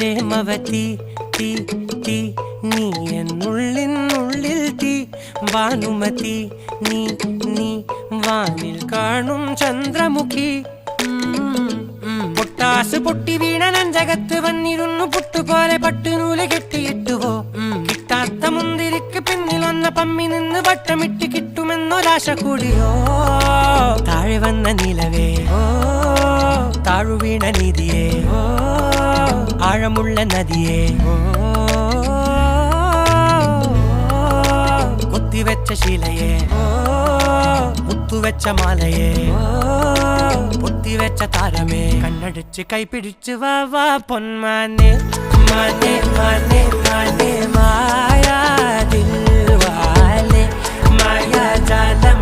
പ്രേമവതി തീ തീ നീ എന്നുള്ളിനുള്ളിൽ തീ ഭാനുമതി നീ നീ വാനിൽ കാണും ചന്ദ്രമുഖി പൊട്ടാസ് പൊട്ടി വീണ നെഞ്ചകത്ത് വന്നിരുന്നു പുട്ടുപോലെ പട്ടുനൂല് കെട്ടിയിട്ടുവോ കിട്ടാത്ത മുന്തിരിക്ക് പിന്നിലൊന്ന പമ്മി നിന്ന് വട്ടമിട്ട് കിട്ടുമെന്നൊരാശ കൂടിയോ താഴെ വന്ന നിലവേ താഴു വീണ നിധിയേ ആഴമുള്ള നദിയേ കൊത്തിവെച്ച ശിലയേ മുത്തുവെച്ച മാലയേ പൊത്തിവെച്ച താരമേ കണ്ണടിച്ച് കൈപിടിച്ച് വാ വാ പൊന്മാനെ മാനെ മാനെ മാനെ മായാ ദിൽവാലെ മായാ ജാലം